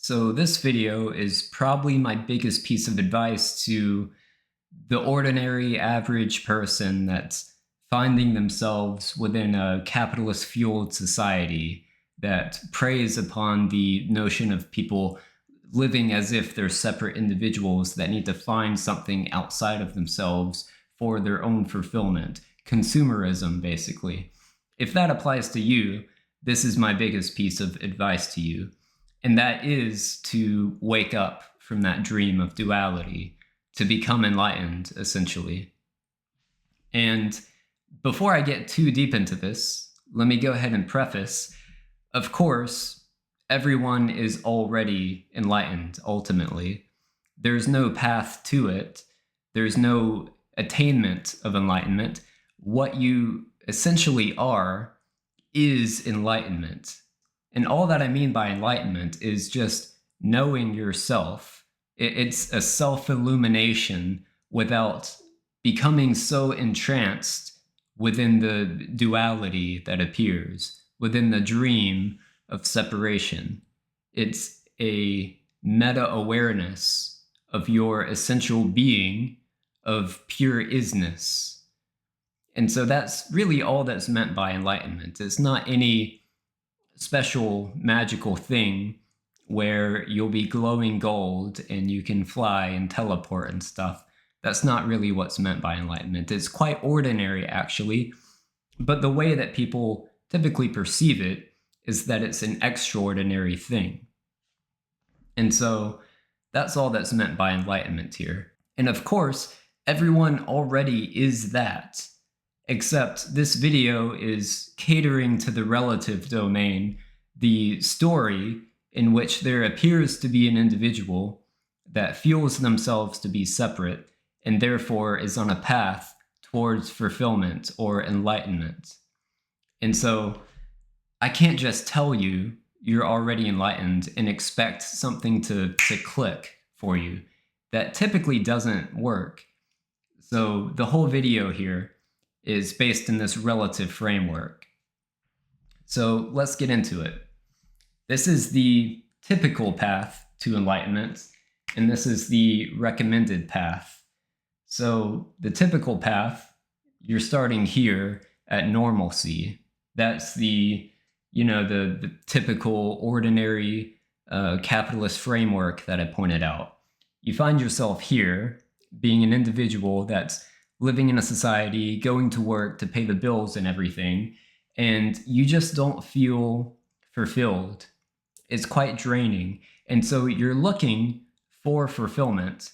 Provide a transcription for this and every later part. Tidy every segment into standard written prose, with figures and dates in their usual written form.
So this video is probably my biggest piece of advice to the ordinary average person that's finding themselves within a capitalist fueled society that preys upon the notion of people living as if they're separate individuals that need to find something outside of themselves for their own fulfillment. Consumerism, basically. If that applies to you, this is my biggest piece of advice to you. And that is to wake up from that dream of duality, to become enlightened, essentially. And before I get too deep into this, let me go ahead and preface, of course, everyone is already enlightened, ultimately. There's no path to it. There's no attainment of enlightenment. What you essentially are is enlightenment. And all that I mean by enlightenment is just knowing yourself. It's a self-illumination without becoming so entranced within the duality that appears, within the dream of separation. It's a meta-awareness of your essential being, of pure isness. And so that's really all that's meant by enlightenment. It's not any special magical thing where you'll be glowing gold and you can fly and teleport and stuff. That's not really what's meant by enlightenment. It's quite ordinary, actually, but the way that people typically perceive it is that it's an extraordinary thing. And so that's all that's meant by enlightenment here. And of course, everyone already is that. Except this video is catering to the relative domain, the story in which there appears to be an individual that feels themselves to be separate and therefore is on a path towards fulfillment or enlightenment. And so I can't just tell you you're already enlightened and expect something to click for you. That typically doesn't work. So the whole video here is based in this relative framework. So let's get into it. This is the typical path to enlightenment, and this is the recommended path. So the typical path, you're starting here at normalcy. That's the typical ordinary capitalist framework that I pointed out. You find yourself here being an individual that's living in a society, going to work to pay the bills and everything, and you just don't feel fulfilled. It's quite draining. And so you're looking for fulfillment,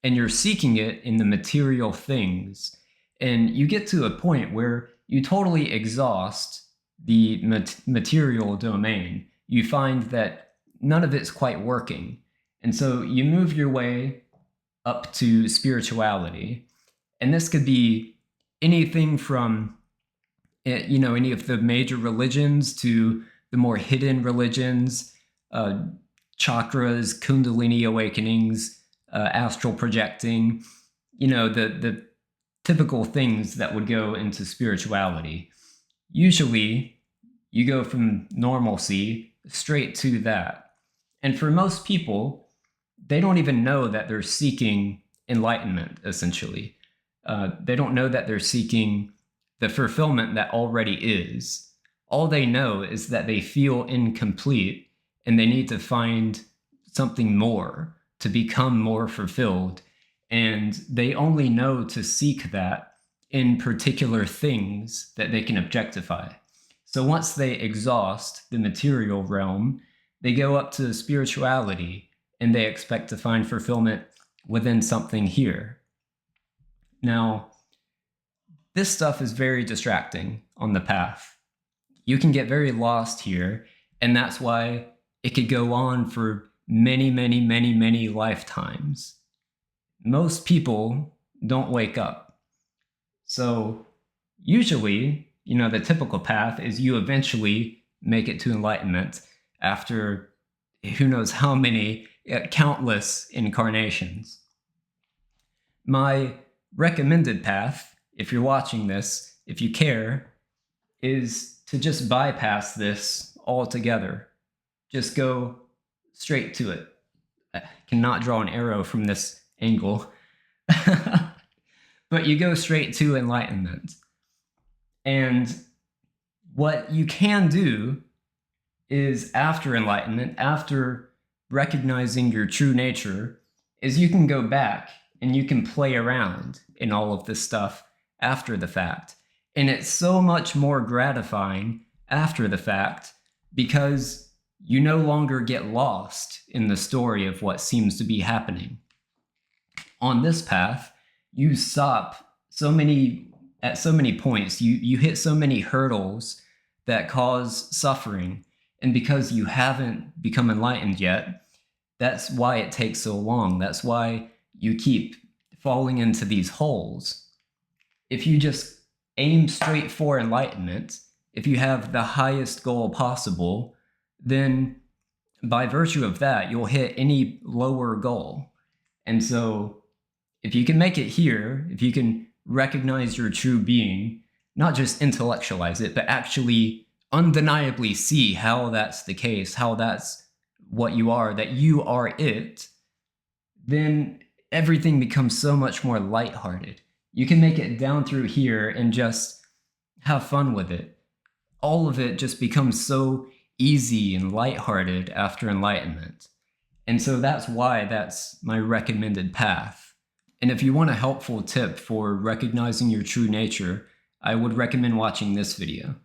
and you're seeking it in the material things. And you get to a point where you totally exhaust the material domain. You find that none of it's quite working. And so you move your way up to spirituality. And this could be anything from, any of the major religions to the more hidden religions, chakras, kundalini awakenings, astral projecting, the typical things that would go into spirituality. Usually, you go from normalcy straight to that. And for most people, they don't even know that they're seeking enlightenment, essentially. They don't know that they're seeking the fulfillment that already is. All they know is that they feel incomplete and they need to find something more to become more fulfilled. And they only know to seek that in particular things that they can objectify. So once they exhaust the material realm, they go up to spirituality and they expect to find fulfillment within something here. Now, this stuff is very distracting on the path. You can get very lost here, and that's why it could go on for many, many, many, many lifetimes. Most people don't wake up. So usually, the typical path is you eventually make it to enlightenment after who knows how many, countless incarnations. My recommended path, if you're watching this, if you care, is to just bypass this altogether. Just go straight to it. I cannot draw an arrow from this angle. But you go straight to enlightenment. And what you can do is, after enlightenment, after recognizing your true nature, is you can go back and you can play around in all of this stuff after the fact. And it's so much more gratifying after the fact because you no longer get lost in the story of what seems to be happening. On this path, you stop at so many points, you hit so many hurdles that cause suffering. And because you haven't become enlightened yet, that's why it takes so long. That's why you keep falling into these holes. If you just aim straight for enlightenment, if you have the highest goal possible, then by virtue of that, you'll hit any lower goal. And so if you can make it here, if you can recognize your true being, not just intellectualize it, but actually undeniably see how that's the case, how that's what you are, that you are it, then everything becomes so much more lighthearted. You can make it down through here and just have fun with it. All of it just becomes so easy and lighthearted after enlightenment. And so that's why that's my recommended path. And if you want a helpful tip for recognizing your true nature, I would recommend watching this video.